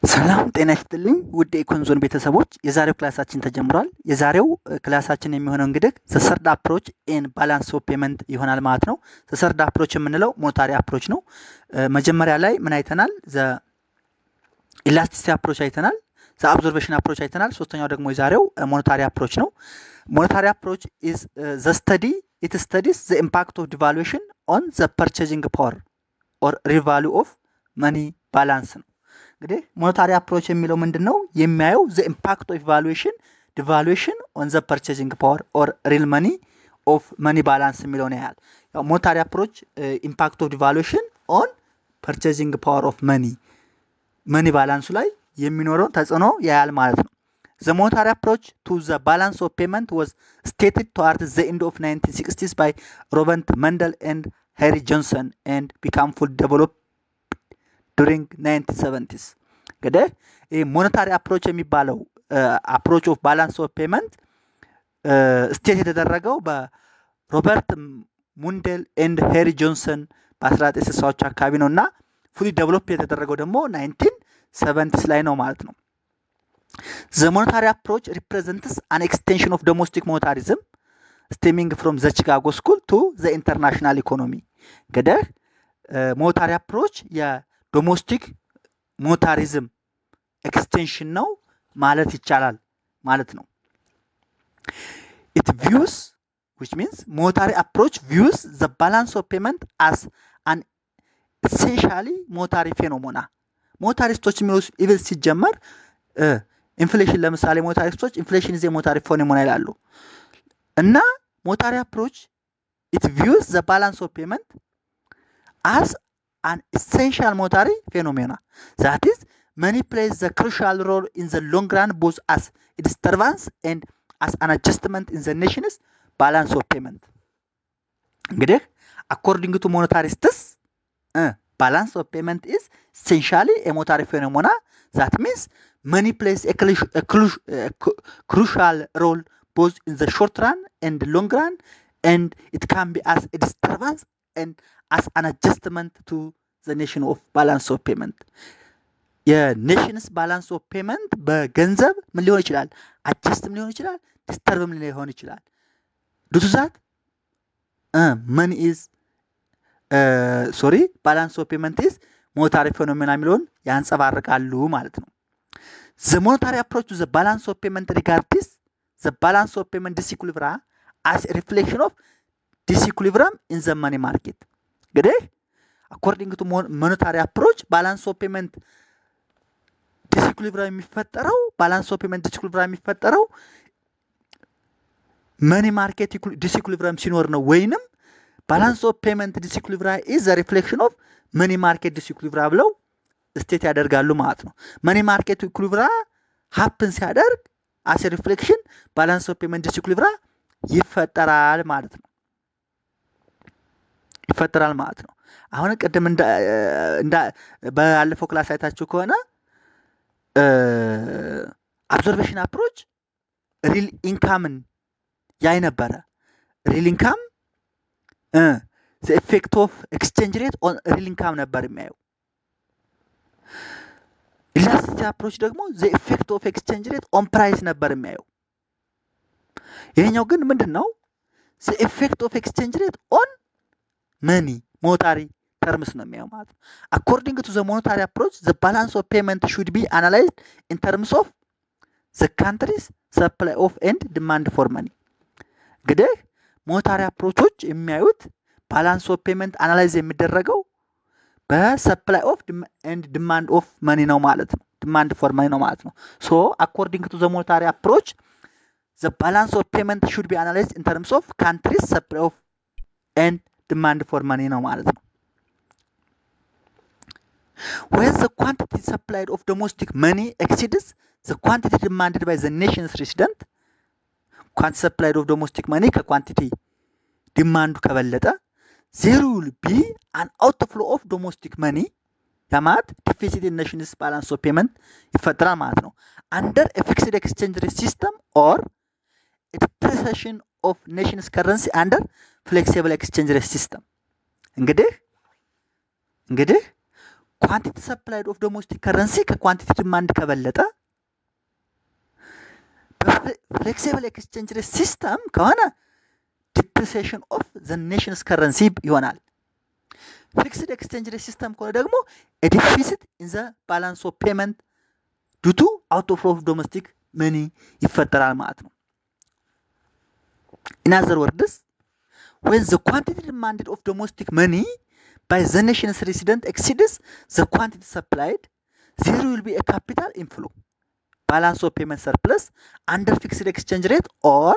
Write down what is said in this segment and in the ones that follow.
ሰላም ጤና ይስጥልኝ ውድ የኢኮንዞን ቤተሰቦች የዛሬው ክላሳችን ተጀምሯል። የዛሬው ክላሳችን የሚሆነው እንግዲህ ዘ ሰርድ አፕሮች ኢን ባላንስ ኦፍ ፔመንት ይሆናል ማለት ነው። ዘ ሰርድ አፕሮች የምንለው ሞኔታሪ አፕሮች ነው። መጀመሪያ ላይ ምን አይተናል? ዘ ኢላስቲሲቲ አፕሮች አይተናል። ዘ አብዞርቬሽን አፕሮች አይተናል። ሶስተኛው ደግሞ የዛሬው ሞኔታሪ አፕሮች ነው። ሞኔታሪ አፕሮች ኢዝ ዘ ስተዲ ኢት ስተዲስ ዘ ኢምፓክት ኦፍ ዲቫሉዌሽን ኦን ዘ ፐርቼዚንግ ፓወር ኦር ሪቫሉ ኦፍ መኒ ባላንስ ነው። እንግዲህ ሞኔታሪ አፕሮች የሚለው ምንድነው? የሚያየው ዘ ኢምፓክት ኦፍ ዲቫሉዌሽን ኦን ዘ ፐርቼዚንግ ፓወር ኦር ሪል መኒ ኦፍ መኒ ባላንስ የሚለውን ያያል። ያው ሞኔታሪ አፕሮች ኢምፓክት ኦፍ ዲቫሉዌሽን ኦን ፐርቼዚንግ ፓወር ኦፍ መኒ ባላንሱ ላይ የሚኖረው ተጽዕኖ ያያል ማለት ነው። ዘ ሞኔታሪ አፕሮች ቱ ዘ ባላንስ ኦፍ ፔመንት ዋዝ ስቴትድ ቱዋርድስ ዘ ኤንድ ኦፍ 1960s ባይ ሮበርት መንደል ኤንድ ሄሪ ጆንሰን ኤንድ ቢካም ፉል ዴቨሎፕ ዱሪንግ 1970s። እንግዲህ ይህ ሞኔታሪ አፕሮች የሚባለው አፕሮች ኦፍ ባላንስ ኦፍ ፔመንት ስቴት የተደረገው በሮበርት ሙንዴል ኤንድ ሄሪ ጆንሰን በ1960ዎቹ አካባቢ ነው እና ፉሊ ዴቨሎፕ የተደረገው ደግሞ 1970s ላይ ነው ማለት ነው። ዘ ሞኔታሪ አፕሮች ሪፕሬዘንትስ አን ኤክስቴንሽን ኦፍ ዶሜስቲክ ሞኔታሪዝም ስቴሚንግ ፍሮም ዘ ቺካጎ ስኩል ቱ ዘ ኢንተርናሽናል ኢኮኖሚ። እንግዲህ ሞኔታሪ አፕሮች ዶሜስቲክ ሞኔታሪዝም ኤክስቴንሽን ነው ማለት ይቻላል ማለት ነው። ኢት ቪውስ which means monetary approach views the balance of payment as an essentially monetary phenomena። ሞኔታሪስቶች የሚሉት ኢቭን ሲጀመር ኢንፍሌሽን ለምሳሌ ሞኔታሪስቶች ኢንፍሌሽን is a monetary phenomena ይላሉ እና ሞኔታሪ አፕሮች it views the balance of payment as an essential monetary phenomena, that is money plays the crucial role in the long run both as a disturbance and as an adjustment in the nation's balance of payment። እንግዲህ according to monetarists balance of payment is essentially a monetary phenomena, that means money plays a crucial role both in the short run and long run, and it can be as a disturbance and as an adjustment to the nation of balance of payment። የኔሽንስ ባላንስ ኦፍ ፔመንት በገንዘብ ምን ሊሆን ይችላል? አጀስትም ሊሆን ይችላል፣ ዲስተርብም ሊሆን ይችላል። ዱቱ ዛት መኒ ኢዝ ባላንስ ኦፍ ፔመንት ኢዝ ሞኔታሪ ፌኖሜና የሚለውን ያንጸባርቃሉ ማለት ነው። ዘ ሞኔታሪ አፕሮች ቱ ዘ ባላንስ ኦፍ ፔመንት ሪጋርድስ ዘ ባላንስ ኦፍ ፔመንት ዲስኢኩሊብሪየም አስ ሪፍሌክሽን ኦፍ ዲስኢኩሊብሪየም ኢን ዘ መኒ ማርኬት። እንግዲህ አኮርዲንግ ቱ ሞኔታሪ አፕሮች ባላንስ ኦፍ ፔመንት ዲስኢኩሊብሪየም የሚፈጠረው መኒ ማርኬት ዲስኢኩሊብሪየም ሲኖር ነው፣ ወይንም ባላንስ ኦፍ ፔመንት ዲስኢኩሊብሪየም ኢዝ ዘ ሪፍሌክሽን ኦፍ መኒ ማርኬት ዲስኢኩሊብሪየም ብለው ስቴት ያደርጋሉ ማለት ነው። መኒ ማርኬት ኢኩሊብሪየም ሀፕን ሲያደርግ አስ ሪፍሌክሽን ባላንስ ኦፍ ፔመንት ዲስኢኩሊብሪየም ይፈጠራል ማለት ነው። አሁን ቅድም ባለፈው ክላስ አይታችሁ ከሆነ አብዞርቬሽን አፕሮች ሪል ኢንካምን ያይ ነበረ። ሪል ኢንካም ዘ ኢፌክት ኦፍ ኤክስቼንጅ ሬት ኦን ሪል ኢንካም ነበር የሚያየው። ኢላስቲሲቲ አፕሮች ደግሞ ዘ ኢፌክት ኦፍ ኤክስቼንጅ ሬት ኦን ፕራይስ ነበር የሚያየው። ይሄኛው ግን ምንድነው? ዘ ኢፌክት ኦፍ ኤክስቼንጅ ሬት ኦን መኒ ሞኔታሪ ተርምስ ነው የሚያየው ማለት ነው። አኮርዲንግ ቱ ዘ ሞኔታሪ አፕሮች ዘ ባላንስ ኦፍ ፔመንት ሹድ ቢ አናላይዝድ ኢን ተርምስ ኦፍ ዘ ካንትሪስ ሰፕላይ ኦፍ ኤንድ ዲማንድ ፎር መኒ። እንግዲህ ሞኔታሪ አፕሮቾች የሚያዩት ባላንስ ኦፍ ፔመንት አናላይዝ የሚደረገው በሰፕላይ ኦፍ ኤንድ ዲማንድ ኦፍ መኒ ነው ማለት ነው። ዲማንድ ፎር መኒ ነው ማለት ነው። ሶ አኮርዲንግ ቱ ዘ ሞኔታሪ አፕሮች ዘ ባላንስ ኦፍ ፔመንት ሹድ ቢ አናላይዝድ ኢን ተርምስ ኦፍ ካንትሪስ ሰፕላይ ኦፍ ኤንድ ዲማንድ ፎር መኒ ነው ማለት ነው። when the quantity supplied of domestic money exceeds the quantity demanded by the nation's resident, quantity supplied of domestic money ከኳንቲቲ ዲማንዱ ከበለጠ there will be an outflow of domestic money ማለት deficit in nation's balance of payment ይፈጠራል ማለት ነው። under a fixed exchange rate system or a depreciation of nation's currency under flexible exchange rate system። እንግዲህ ኳንቲቲ ሰፕላይድ ኦፍ ዶሜስቲክ ከረንሲ ከኳንቲቲ ዲማንድ ከበለጠ በፍሌክሲብል ኤክስቼንጅ ሬት ሲስተም ከሆነ ዲፕሪሲዬሽን ኦፍ ዘ ኔሽንስ ከረንሲ ይሆናል። ፊክስድ ኤክስቼንጅ ሬት ሲስተም ከሆነ ደግሞ ዲፊሲት ኢን ዘ ባላንስ ኦፍ ፔመንት ዱ ቱ አውት ኦፍ ዶሜስቲክ መኒ ይፈጠራል ማለት ነው። ኢን አዘር ወርድስ when the quantity demanded of domestic money by the nation's resident exceeds the quantity supplied, there will be a capital inflow, balance of payment surplus under fixed exchange rate or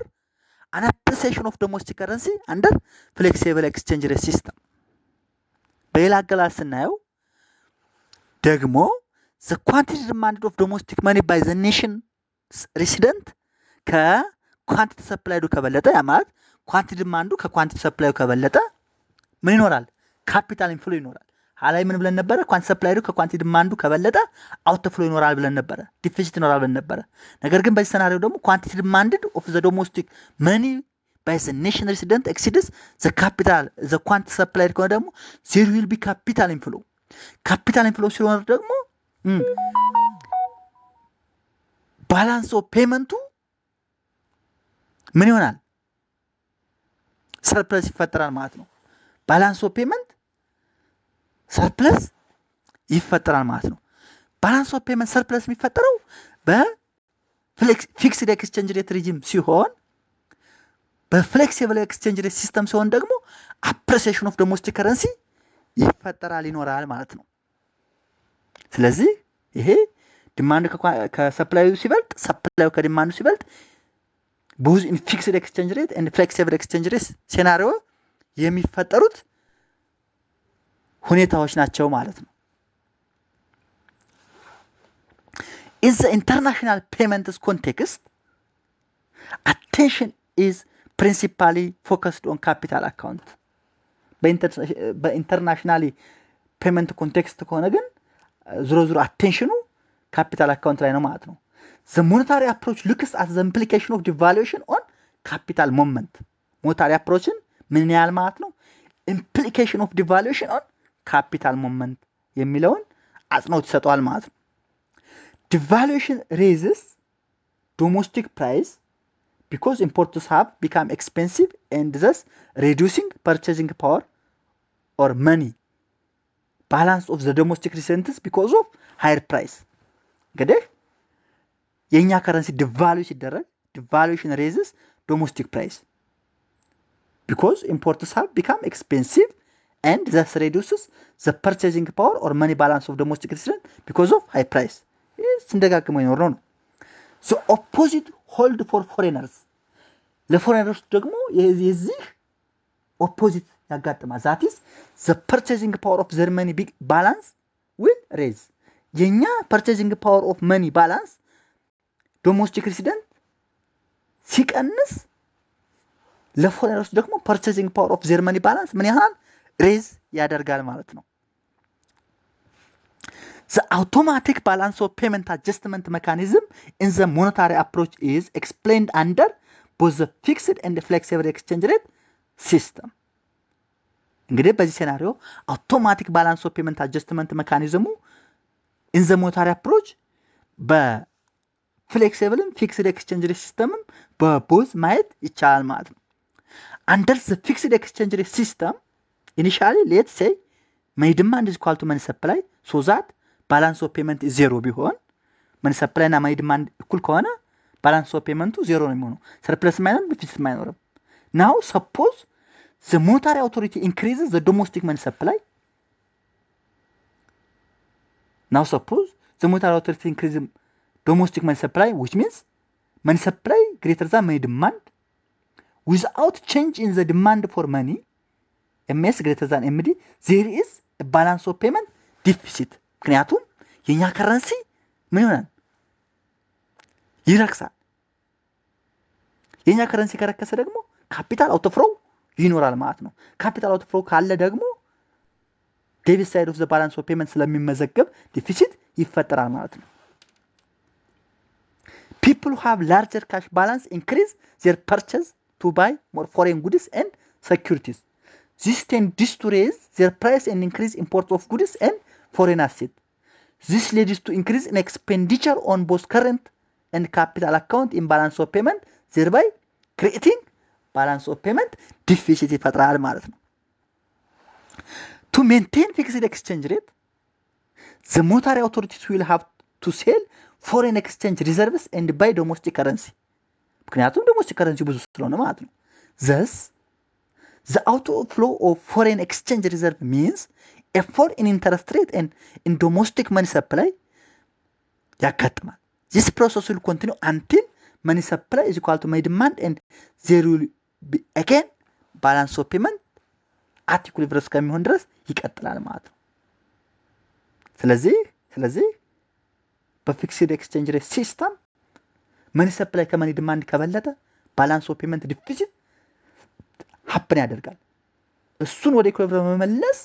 an appreciation of domestic currency under flexible exchange rate system. በሌላ አገላለጽ ስናየው ደግሞ the quantity demanded of domestic money by the nation's resident ከኳንቲቲ ሰፕላይዱ ከበለጠ ያ ማለት ኳንቲቲ ዲማንዱ ከኳንቲቲ ሰፕላዩ ከበለጠ ምን ይኖራል? ካፒታል ኢንፍሎ ይኖራል። ሀላይ ምን ብለን ነበረ? ኳንቲቲ ሰፕላይዱ ከኳንቲቲ ዲማንዱ ከበለጠ አውትፍሎ ይኖራል ብለን ነበረ። ዲፊሲት ይኖራል ብለን ነበረ። ነገር ግን በዚህ ሰናሪዮ ደግሞ ኳንቲቲ ዲማንድድ ኦፍ ዘ ዶሜስቲክ መኒ ባይ ዘ ኔሽን ሬሲደንት ኤክሲድስ ዘ ካፒታል ዘ ኳንቲቲ ሰፕላይድ ከሆነ ደግሞ ዜር ዊል ቢ ካፒታል ኢንፍሎ። ካፒታል ኢንፍሎ ሲሆን ደግሞ ባላንስ ኦፍ ፔመንቱ ምን ይሆናል? ሰርፕለስ ይፈጠራል ማለት ነው። ባላንስ ኦፍ ፔመንት ሰርፕለስ ይፈጠራል ማለት ነው። ባላንስ ኦፍ ፔመንት ሰርፕለስ የሚፈጠረው በፊክስድ ኤክስቼንጅ ሬት ሪጂም ሲሆን በፍሌክሲብል ኤክስቼንጅ ሬት ሲስተም ሲሆን ደግሞ አፕሪሲዬሽን ኦፍ ዶሜስቲክ ከረንሲ ይፈጠራል ይኖራል ማለት ነው። ስለዚህ ይሄ ዲማንድ ከሰፕላዩ ሲበልጥ ሰፕላዩ ከዲማንዱ ሲበልጥ both in fixed exchange rate and flexible exchange rate ሴናሪዮ የሚፈጠሩት ሁኔታዎች ናቸው ማለት ነው። In the international payments context, attention is principally focused on capital account. በኢንተርናሽናሊ ፔመንት ኮንቴክስት ከሆነ ግን ዞሮ ዞሮ አቴንሽኑ ካፒታል አካውንት ላይ ነው ማለት ነው። The monetary approach looks at the implication of devaluation on capital movement. monetary approach ምን ያህል ማለት ነው? implication of devaluation on capital movement የሚለውን አጽንኦት ይሰጠዋል ማለት ነው። devaluation raises domestic price because imports have become expensive and thus reducing purchasing power or money balance of the domestic residents because of higher price. እንግዲህ የኛ ከረንሲ ዲቫሉዌት ሲደረግ ዲቫሉዌሽን ሬዝስ ዶሜስቲክ ፕራይስ because imports have become expensive and thus reduces the purchasing power or money balance of domestic residents because of high price. ስንደጋግመው ይኖር ነው። so opposite hold for foreigners ለፎሬነርስ ደግሞ የዚህ ኦፖዚት ያጋጥማል። that is the purchasing power of their money balance will raise የኛ purchasing power of money balance ዶሜስቲክ ሬሲደንት ሲቀንስ ለፎሬነርስ ደግሞ ፐርቼዚንግ ፓወር ኦፍ ዜር መኒ ባላንስ ምን ያህል ሬዝ ያደርጋል ማለት ነው። The automatic balance of payment adjustment mechanism in the monetary approach is explained under both the fixed and the flexible exchange rate system. እንግዲህ በዚህ ሴናሪዮ አውቶማቲክ ባላንስ ኦፍ ፔመንት አጀስትመንት ሜካኒዝሙ in the monetary approach በፍሌክሲብልም ፊክስድ ኤክስቼንጅ ሬት ሲስተምም በቦዝ ማየት ይቻላል ማለት ነው። Under the fixed exchange rate system, initially let's say my demand is equal to money supply so that balance of payment is zero ቢሆን money supply እና my demand እኩል ከሆነ balance of payment ዜሮ ነው የሚሆነው። surplus ማይኖር ዲፊሲት ማይኖርም። Now suppose the monetary authority increases the domestic money supply. Now suppose the monetary authority increases domestic money supply, which means money supply greater than my demand without change in the demand for money, MS greater than MD, there is a balance of payment deficit. ምክንያቱም የኛ ከረንሲ ምን ይሆናል? ይረክሳል። የኛ ከረንሲ ከረከሰ ደግሞ ካፒታል አውትፍሎ ይኖራል ማለት ነው። ካፒታል አውትፍሎ ካለ ደግሞ ዴቢት ሳይድ ኦፍ ዘ ባላንስ ኦፍ ፔመንት ስለሚመዘገብ ዲፊሲት ይፈጠራል ማለት ነው። People who have larger cash balance increase their purchase to buy more foreign goods and securities. This tends to raise their price and increase import of goods and foreign asset. This leads to increase in expenditure on both current and capital account in balance of payment, thereby creating balance of payment deficit ይፈጥራል ማለት ነው። To maintain fixed exchange rate, the monetary authorities will have to sell foreign exchange reserves and buy domestic currency. ምክንያቱም domestic currency ብዙ ስለሆነ ማለት ነው። Thus, the outflow of foreign exchange reserve means a fall in interest rate and in domestic money supply ያጋጥማል። This process will continue until money supply is equal to money demand and there will be again balance of payment at equilibrium እስከሚሆን ድረስ ይቀጥላል ማለት ነው። ስለዚህ በፊክስድ ኤክስቼንጅ ሬት ሲስተም መኒ ሰፕላይ ከመኒ ዲማንድ ከበለጠ ባላንስ ኦፍ ፔመንት ዲፊሲት ሀፕን ያደርጋል። እሱን ወደ ኢኩሊብሪየም መመለስ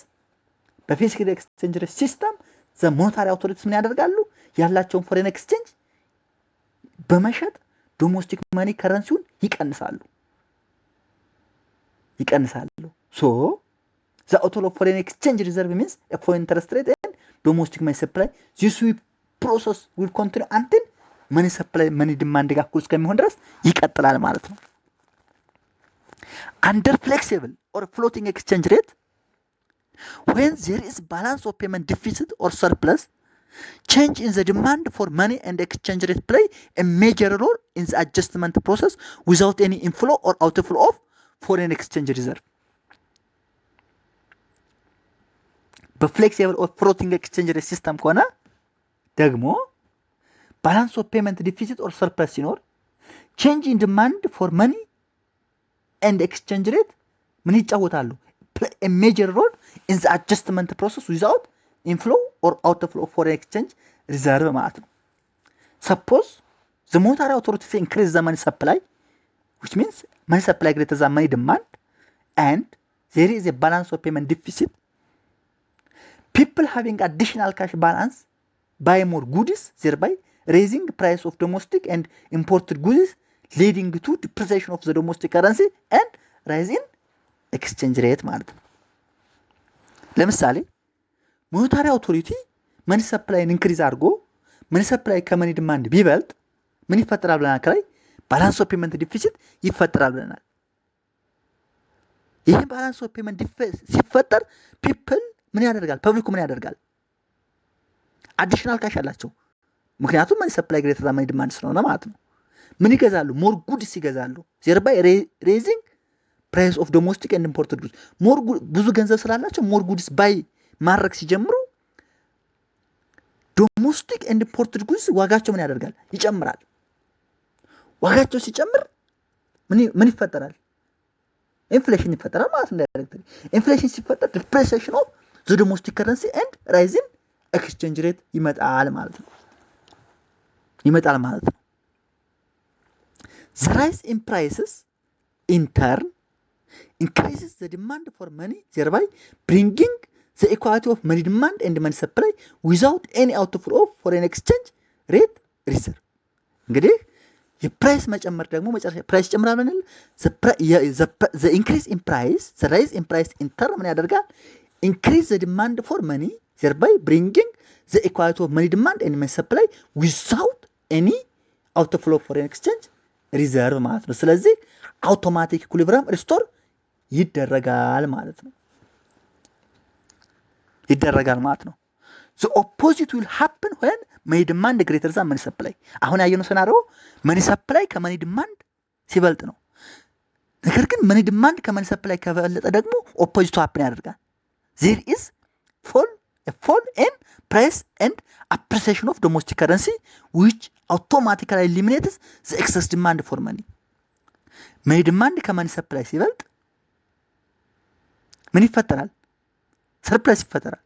በፊክስድ ኤክስቼንጅ ሬት ሲስተም ዘ ሞኔታሪ አውቶሪቲስ ምን ያደርጋሉ? ያላቸውን ፎሬን ኤክስቼንጅ በመሸጥ ዶሜስቲክ መኒ ከረንሲውን ይቀንሳሉ። ሶ the outflow of foreign exchange reserve means a foreign interest rate and domestic money supply. This process will continue until money supply money demand ጋር እኩል እስከሚሆን ድረስ ይቀጥላል ማለት ነው። Under flexible or floating exchange rate, when there is balance of payment deficit or surplus, change in the demand for money and exchange rate play a major role in the adjustment process without any inflow or outflow of foreign exchange reserve. በፍሌክሲብል ኦር ፍሎቲንግ ኤክስቼንጅ ሬት ሲስተም ከሆነ ደግሞ ባላንስ ኦፍ ፔመንት ዲፊሲት ኦር ሰርፕለስ ሲኖር ቼንጅ ኢን ዲማንድ ፎር መኒ ኤንድ ኤክስቼንጅ ሬት ምን ይጫወታሉ? a major role in the adjustment process without inflow or outflow of foreign exchange reserve ማለት ነው። Suppose the monetary authority increase the money supply, which means money supply greater than money demand, and there is a balance of payment deficit. People having additional cash balance buy more goods, thereby raising price of domestic and imported goods, leading to depreciation of the domestic currency and rise in exchange rate ማለት ነው። ለምሳሌ ሞኔታሪ አውቶሪቲ መኒ ሰፕላይን ኢንክሪዝ አድርጎ መኒ ሰፕላይ ከመኒ ዲማንድ ቢበልጥ ምን ይፈጠራል ብለናል? ከላይ ባላንስ ኦፍ ፔመንት ዲፊሲት ይፈጠራል ብለናል። ይህ ባላንስ ኦፍ ፔመንት ዲፊሲት ሲፈጠር ፒፕል ምን ያደርጋል? ፐብሊኩ ምን ያደርጋል? አዲሽናል ካሽ አላቸው። ምክንያቱም መኒ ሰፕላይ ግሬተር ዛን መኒ ዲማንድ ስለሆነ ማለት ነው። ምን ይገዛሉ? ሞር ጉድስ ይገዛሉ። thereby raising price of domestic and imported goods. ሞር ብዙ ገንዘብ ስላላቸው ሞር ጉድስ ባይ ማድረግ ሲጀምሩ ዶሜስቲክ ኤንድ ኢምፖርትድ ጉድስ ዋጋቸው ምን ያደርጋል? ይጨምራል። ዋጋቸው ሲጨምር ምን ይፈጠራል? ኢንፍሌሽን ይፈጠራል ማለት ነው። ዳይሬክትሊ ኢንፍሌሽን ሲፈጠር ዲፕሬሲዬሽን ኦፍ ዘ ዶሜስቲክ ከረንሲ ኤንድ ራይዚንግ ኤክስቼንጅ ሬት ይመጣል ማለት ነው። The rise in prices in turn increases the demand for money, thereby bringing the equality of money demand and money supply without any outflow of foreign exchange rate reserve. እንግዲህ የፕራይስ መጨመር ደግሞ መጨረሻ ፕራይስ ጨምራል ማለት the increase in price, the rise in price in turn ምን ያደርጋል? Increase the demand for money, thereby bringing the equality of money demand and money supply without any outflow of foreign exchange reserve ማለት ነው። ስለዚህ አውቶማቲክ ኢኩሊብሪየም ሪስቶር ይደረጋል ማለት ነው። The opposite will happen when money demand greater than money supply. አሁን ያየነው ሰናሪዮ money supply ከመኒ ዲማንድ ሲበልጥ ነው። ነገር ግን money demand ከመኒ supply ከበለጠ ደግሞ ኦፖዚቱ happen ያደርጋል። There is a fall in price and appreciation of domestic currency which automatically eliminates the excess demand for money. money demand ከመኒ supply ሲበልጥ ምን ይፈጠራል? ሰርፕለስ ይፈጠራል።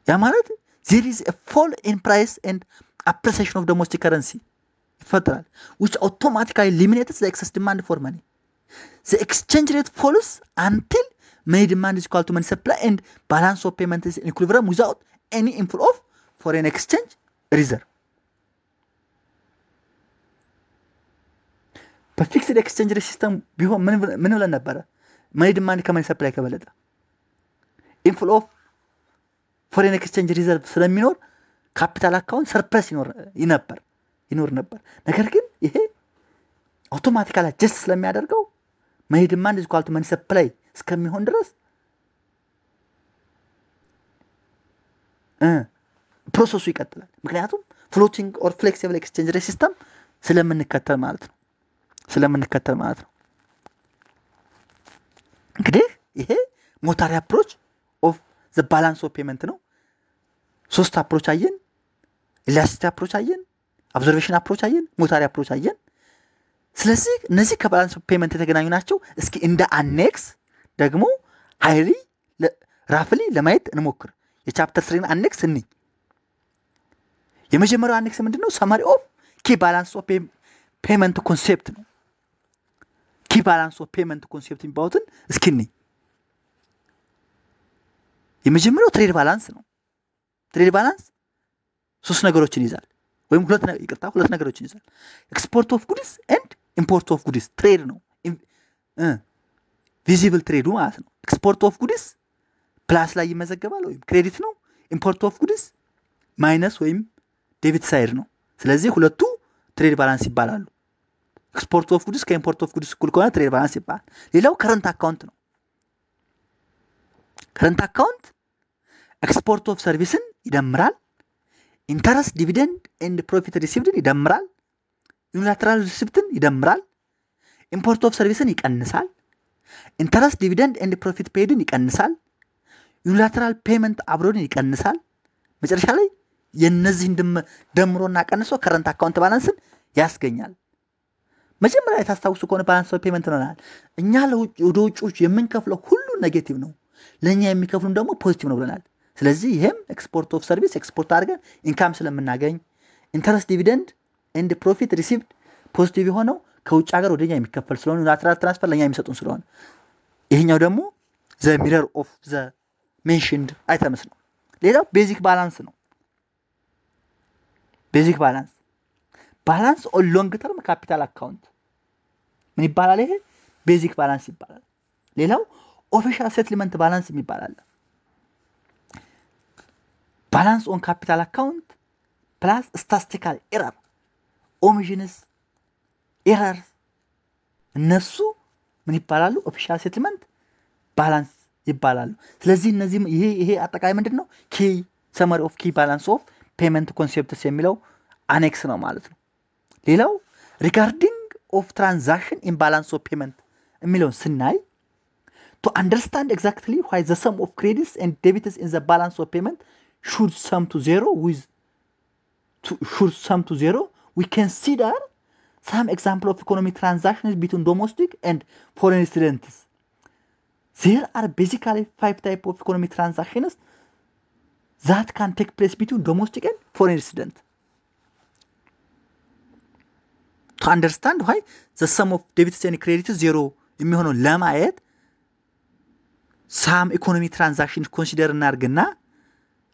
ያ ማለት there is a fall in price and appreciation of domestic currency ይፈጠራል which automatically eliminates the excess demand for money. The exchange rate falls until money demand is equal to money supply and balance of payment is in equilibrium without any inflow of foreign exchange reserve. በፊክስድ ኤክስቼንጅ ሬት ሲስተም ቢሆን ምን ብለን ነበረ? መኒ ዲማንድ ከመኒ ሰፕላይ ከበለጠ ኢንፍሎ ኦፍ ፎሬን ኤክስቼንጅ ሪዘርቭ ስለሚኖር ካፒታል አካውንት ሰርፕለስ ይኖር ነበር። ነገር ግን ይሄ አውቶማቲካሊ አጀስት ስለሚያደርገው መኒ ዲማንድ ኢዝ ኢኳል ቱ መኒ ሰፕላይ እስከሚሆን ድረስ ፕሮሰሱ ይቀጥላል። ምክንያቱም ፍሎቲንግ ኦር ፍሌክሲብል ኤክስቼንጅ ሬት ሲስተም ስለምንከተል ማለት ነው። እንግዲህ ይሄ ሞታሪ አፕሮች ኦፍ ዘ ባላንስ ኦፍ ፔመንት ነው። 3 አፕሮች አየን። ኢላስቲሲቲ አፕሮች አየን፣ ኦብዘርቬሽን አፕሮች አየን፣ ሞታሪ አፕሮች አየን። ስለዚህ እነዚህ ከባላንስ ኦፍ ፔመንት የተገናኙ ናቸው። እስኪ እንደ አኔክስ ደግሞ ራፍሊ ለማየት እንሞክር። የቻፕተር 3 አኔክስ እንይ። የመጀመሪያው አኔክስ ምንድነው? ሰማሪ ኦፍ ኪ ባላንስ ኦፍ ፔመንት ኮንሴፕት ነው። ኪ ባላንስ ኦፍ ፔመንት ኮንሴፕት የሚባሉትን እስኪ እንይ። የመጀመሪያው ትሬድ ባላንስ ነው። ትሬድ ባላንስ 3 ነገሮችን ይዛል፣ ወይም ሁለት ነገሮችን ይዛል። ኤክስፖርት ኦፍ ጉድስ ኤንድ ኢምፖርት ኦፍ ጉድስ ትሬድ ነው። ቪዚብል ትሬዱ ማለት ነው። ኤክስፖርት ኦፍ ጉድስ ፕላስ ላይ ይመዘገባል ወይም ክሬዲት ነው። ኢምፖርት ኦፍ ጉድስ ማይነስ ወይም ዴቢት ሳይድ ነው። ስለዚህ ሁለቱ ትሬድ ባላንስ ይባላሉ። ኤክስፖርት ኦፍ ጉድስ ከኢምፖርት ኦፍ ጉድስ እኩል ከሆነ ትሬድ ባላንስ ይባላል። ሌላው ከረንት አካውንት ነው። ከረንት አካውንት ኤክስፖርት ኦፍ ሰርቪስን ይደምራል። ኢንተረስት ዲቪደንድ ኤንድ ፕሮፊት ሪሲቭድን ይደምራል። ዩኒላተራል ሪሲፕትን ይደምራል። ኢምፖርት ኦፍ ሰርቪስን ይቀንሳል። ኢንተረስት ዲቪደንድ ኤንድ ፕሮፊት ፔይድን ይቀንሳል። ዩኒላተራል ፔመንት አብሮድን ይቀንሳል። መጨረሻ ላይ የነዚህን ደምሮና ቀንሶ ከረንት አካውንት ባላንስን ያስገኛል። መጀመሪያ የታስታውሱ ከሆነ ባላንስ ኦፍ ፔመንት ነው። እኛ ወደ ውጪዎች የምንከፍለው ሁሉ ኔጌቲቭ ነው፣ ለኛ የሚከፍሉን ደግሞ ፖዚቲቭ ነው ብለናል። ስለዚህ ይሄም ኤክስፖርት ኦፍ ሰርቪስ ኤክስፖርት አድርገን ኢንካም ስለምናገኝ ኢንተረስት ዲቪደንድ ኤንድ ፕሮፊት ሪሲቭድ ፖዚቲቭ የሆነው ከውጭ ሀገር ወደኛ የሚከፈል ስለሆነ ዩኒላተራል ትራንስፈር ለኛ የሚሰጡን ስለሆነ፣ ይሄኛው ደግሞ ዘ ሚረር ኦፍ ዘ ሜንሽንድ አይተምስ ነው። ሌላው ቤዚክ ባላንስ ነው። ቤዚክ ባላንስ ኦን ሎንግ ተርም ካፒታል አካውንት ምን ይባላል? ይሄ ቤዚክ ባላንስ ይባላል። ሌላው ኦፊሻል ሴትልመንት ባላንስ ይባላል። ባላንስ ኦን ካፒታል አካውንት ፕላስ ስታቲስቲካል ኤረር ኦሚሽንስ ኤረርስ እነሱ ምን ይባላሉ? ኦፊሻል ሴትልመንት ባላንስ ይባላሉ። ስለዚህ እነዚህ ይሄ አጠቃላይ ምንድነው? ኪ ሰመሪ ኦፍ ኪ ባላንስ ኦፍ ፔመንት ኮንሴፕትስ የሚለው አኔክስ ነው ማለት ነው። ሌላው ሪጋርዲንግ ኦፍ ትራንዛክሽን ኢን ባላንስ ኦፍ ፔመንት የሚለውን ስናይ to understand exactly why the sum of credits and debits in the balance of payment should sum to zero, we consider some example of economic transactions between domestic and foreign residents. There are basically 5 types of economic transactions that can take place between domestic and foreign residents. To understand why the sum of debits and credits zero የሚሆነው ለማየት ሳም ኢኮኖሚ ትራንዛክሽን ኮንሲደር እናርግና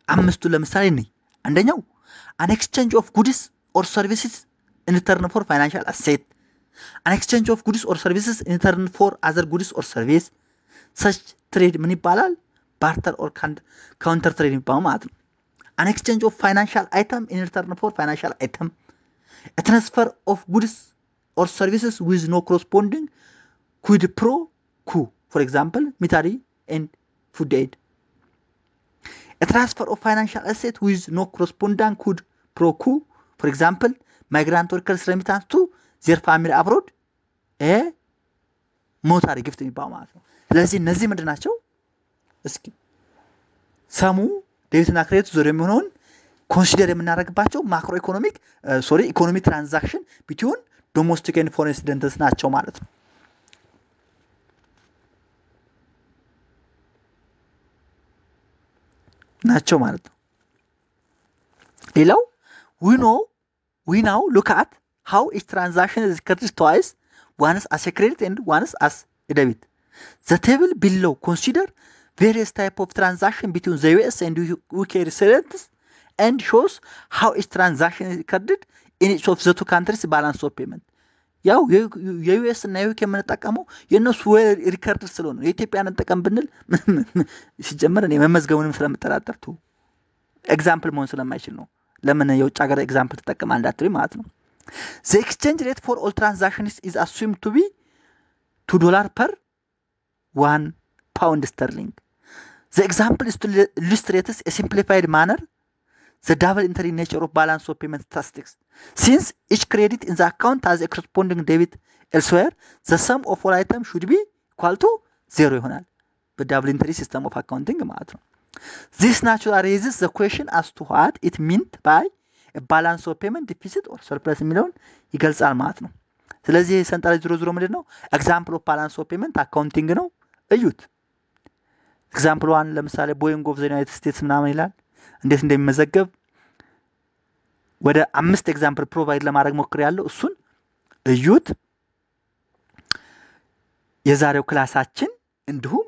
አምስቱ ለምሳሌ ነኝ። አንደኛው an exchange of goods or services in return for financial asset, an exchange of goods or services in return for other goods or service. such trade ምን ይባላል? barter or counter trade ይባላል ማለት ነው። an exchange of financial item in return for financial item, a transfer of goods or services with no corresponding quid pro quo, for example military and food aid. A transfer of financial asset with no corresponding quid pro quo, for example migrant workers remittance to their family abroad, a ሞታሪ ጊፍት የሚባለው ማለት ነው። ስለዚህ እነዚህ ምንድን ናቸው? እስኪ ሰሙ ዴቢትና ክሬዲት ዙሪያ የሚሆነውን ኮንሲደር የምናደርግባቸው ማክሮ ኢኮኖሚክ ትራንዛክሽን ቢትዊን ዶሜስቲክ ኤንድ ፎሬን ሬሲደንትስ ናቸው ማለት ነው። ሌላው we now look at how each transaction is recorded twice, once as a credit and once as a debit. The table below consider various types of transaction between the US and UK residents and shows how each transaction is recorded in each of the two countries balance of payment. ያው የዩኤስ እና ዩኬ የምንጠቀመው የነሱ ሪከርድ ስለሆነ የኢትዮጵያን እንጠቀም ብንል ሲጀመር እኔ መመዝገቡንም ስለምጠራጠርቱ ኤግዛምፕል መሆን ስለማይችል ነው። ለምን የውጭ ሀገር ኤግዛምፕል ተጠቅም አንዳትሪ ማለት ነው። The exchange rate for all transactions is assumed to be $2 per 1 pound sterling. The example is to illustrate a simplified manner the double entry nature of balance of payment statistics. Since each credit in the account has a corresponding debit elsewhere, the sum of all items should be equal to 0 ይሆናል በዳብል ኢንትሪ ሲስተም ኦፍ አካውንቲንግ ማለት ነው። This naturally raises the question as to what it meant by a balance of payment deficit or surplus የሚለውን ይገልጻል ማለት ነው። ስለዚህ ሰንጠረዥ ዞሮ ምንድን ነው? ኤግዛምፕል ኦፍ ባላንስ ኦፍ ፔመንት አካውንቲንግ ነው። እዩት። ኤግዛምፕል ዋን ለምሳሌ ቦይንግ ኦፍ ዘ ዩናይትድ ስቴትስ ምናምን ይላል። እንዴት እንደሚመዘገብ ወደ 5 ኤግዛምፕል ፕሮቫይድ ለማድረግ ሞክሬያለሁ። እሱን እዩት። የዛሬው ክላሳችን እንዲሁም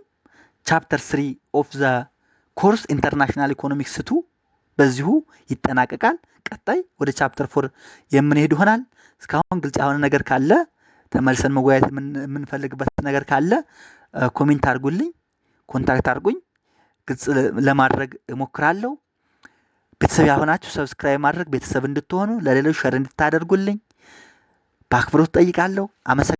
ቻፕተር 3 ኦፍ ዘ ኮርስ ኢንተርናሽናል ኢኮኖሚክስ 2 በዚሁ ይጠናቀቃል። ቀጣይ ወደ ቻፕተር 4 የምንሄድ ይሆናል። እስካሁን ግልጽ የሆነ ነገር ካለ ተመልሰን መወያየት የምንፈልግበት ነገር ካለ ኮሜንት አድርጉልኝ፣ ኮንታክት አድርጉኝ። ግልጽ ለማድረግ እሞክራለሁ። ቤተሰብ ያሆናችሁ ሰብስክራይብ ማድረግ ቤተሰብ እንድትሆኑ ለሌሎች ሸር እንድታደርጉልኝ በአክብሮት ጠይቃለሁ።